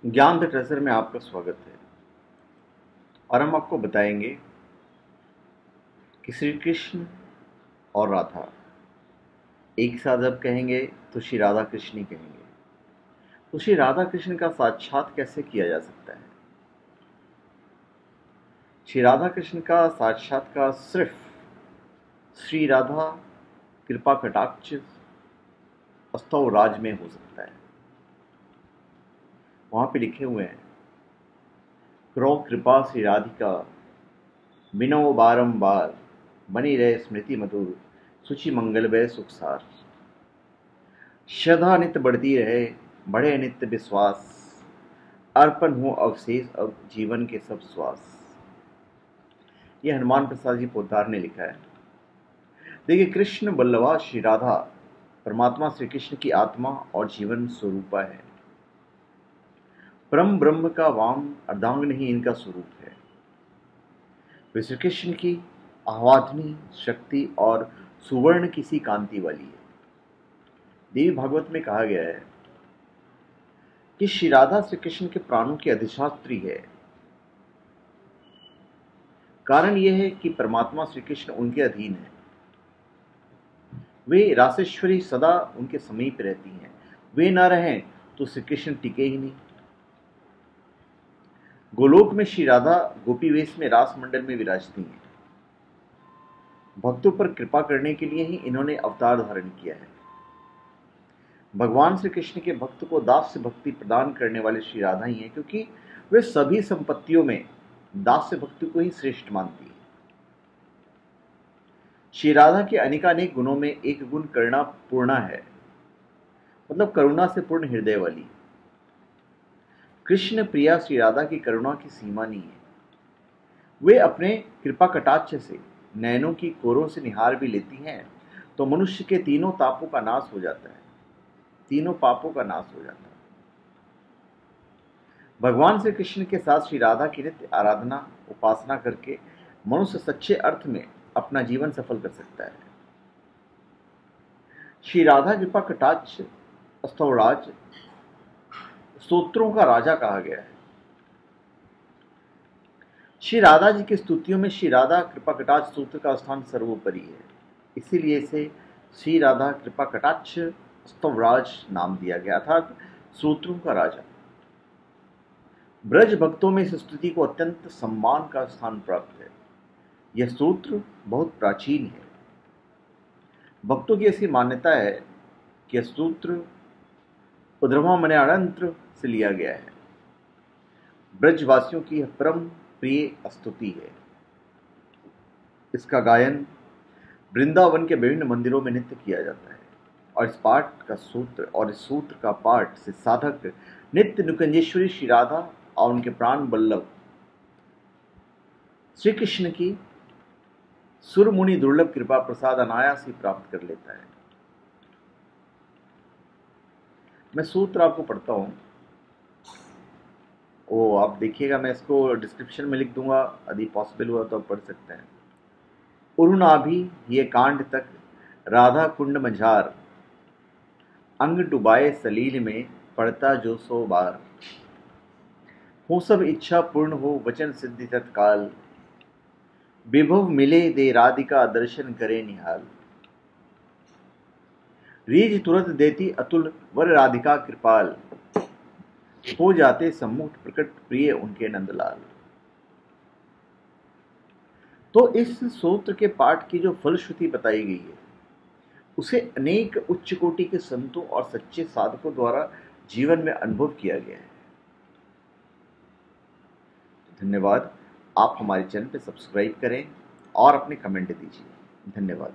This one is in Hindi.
ज्ञान द ट्रेजर में आपका स्वागत है। और हम आपको बताएंगे कि श्री कृष्ण और राधा एक साथ जब कहेंगे तो श्री राधा कृष्ण ही कहेंगे। तो श्री राधा कृष्ण का साक्षात कैसे किया जा सकता है? श्री राधा कृष्ण का साक्षात्कार सिर्फ श्री राधा कृपा कटाक्ष स्तव राज में हो सकता है। वहां पे लिखे हुए हैं, करो कृपा श्री राधिका बिनो बारंबार, बनी रहे स्मृति मधुर, सुचि मंगलमय सुखसार। श्रद्धा नित्य बढ़ती रहे, बढ़े नित्य विश्वास, अर्पण हो अवशेष अब जीवन के सब श्वास। यह हनुमान प्रसाद जी पोद्दार ने लिखा है। देखिए, कृष्ण बल्लभा श्री राधा परमात्मा श्री कृष्ण की आत्मा और जीवन स्वरूपा है। परम ब्रह्म का वाम अर्धांग ही इनका स्वरूप है। वे श्री कृष्ण की आह्वाधनी शक्ति और सुवर्ण किसी कांति वाली है। देवी भागवत में कहा गया है कि श्री राधा श्री कृष्ण के प्राणों की अधिष्ठात्री है। कारण यह है कि परमात्मा श्री कृष्ण उनके अधीन है। वे रासेश्वरी सदा उनके समीप रहती हैं। वे न रहें तो श्री कृष्ण टिके ही नहीं। गोलोक में श्री राधा गोपी वेश में रास मंडल में विराजती हैं। भक्तों पर कृपा करने के लिए ही इन्होंने अवतार धारण किया है। भगवान श्री कृष्ण के भक्त को दास्य भक्ति प्रदान करने वाले श्री राधा ही हैं, क्योंकि वे सभी संपत्तियों में दास्य भक्ति को ही श्रेष्ठ मानती है। श्री राधा के अनेकानेक गुणों में एक गुण करुणा पूर्णा है, मतलब करुणा से पूर्ण हृदय वाली। कृष्ण प्रिया श्री राधा की करुणा की सीमा नहीं है। वे अपने कृपा कटाक्ष से नयनों की कोरों से निहार भी लेती हैं तो मनुष्य के तीनों तापों का नाश हो जाता है, तीनों पापों का नाश हो जाता है। भगवान श्री कृष्ण के साथ श्री राधा की नित्य आराधना उपासना करके मनुष्य सच्चे अर्थ में अपना जीवन सफल कर सकता है। श्री राधा कृपा कटाक्ष स्तवराज स्तोत्रों का राजा कहा गया है। श्री राधा जी की स्तुतियों में श्री राधा कृपा कटाक्ष स्तोत्र का स्थान सर्वोपरि है। इसीलिए इसे श्री राधा कृपा कटाक्ष स्तवराज नाम दिया गया, अर्थात स्तोत्रों का राजा। ब्रज भक्तों में इस स्तुति को अत्यंत सम्मान का स्थान प्राप्त है। यह स्तोत्र बहुत प्राचीन है। भक्तों की ऐसी मान्यता है कि यह स्तोत्र उद्रमा मलयाळंत्र से लिया गया है। ब्रजवासियों की यह परम प्रिय स्तुति है। इसका गायन वृंदावन के विभिन्न मंदिरों में नित्य किया जाता है और इस पाठ का सूत्र और इस सूत्र का पाठ से साधक नित्य नुकुंजेश्वरी श्री राधा और उनके प्राण बल्लभ श्री कृष्ण की सुरमुनि दुर्लभ कृपा प्रसाद अनायास ही प्राप्त कर लेता है। मैं सूत्र आपको पढ़ता हूं, वो आप देखिएगा, मैं इसको डिस्क्रिप्शन में लिख दूंगा, यदि पॉसिबल हुआ तो आप पढ़ सकते हैं। उरुनाभि ये कांड तक राधा कुंड मझार, अंग डुबाए सलील में पड़ता जो सो बार। हो सब इच्छा पूर्ण हो वचन सिद्धि तत्काल, विभव मिले दे राधिका दर्शन करे निहाल। रीझ तुरंत देती अतुल वर राधिका कृपाल, हो जाते सम्मुख प्रकट प्रिय उनके नंदलाल। तो इस सूत्र के पाठ की जो फलश्रुति बताई गई है उसे अनेक उच्च कोटि के संतों और सच्चे साधकों द्वारा जीवन में अनुभव किया गया है। धन्यवाद। आप हमारे चैनल पर सब्सक्राइब करें और अपने कमेंट दीजिए। धन्यवाद।